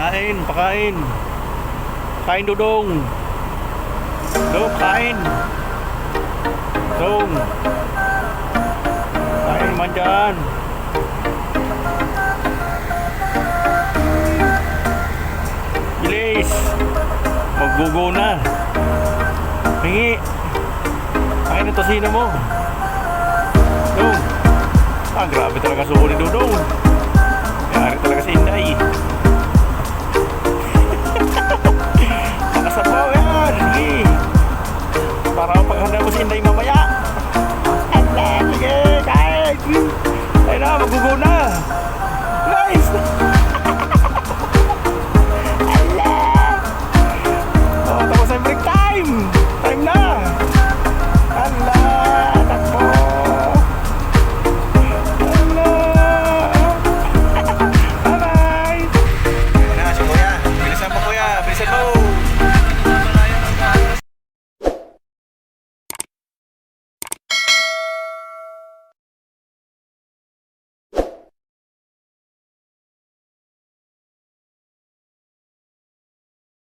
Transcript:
Kain, pakain. Kain, Dudong. Dudong, kain. Dudong. Kain naman dyan. Bilis. Maggugo na. Hingi. Kain ang tosino mo. Dudong. Ah, grabe talaga suko ni Dudong. Yari talaga si Inday.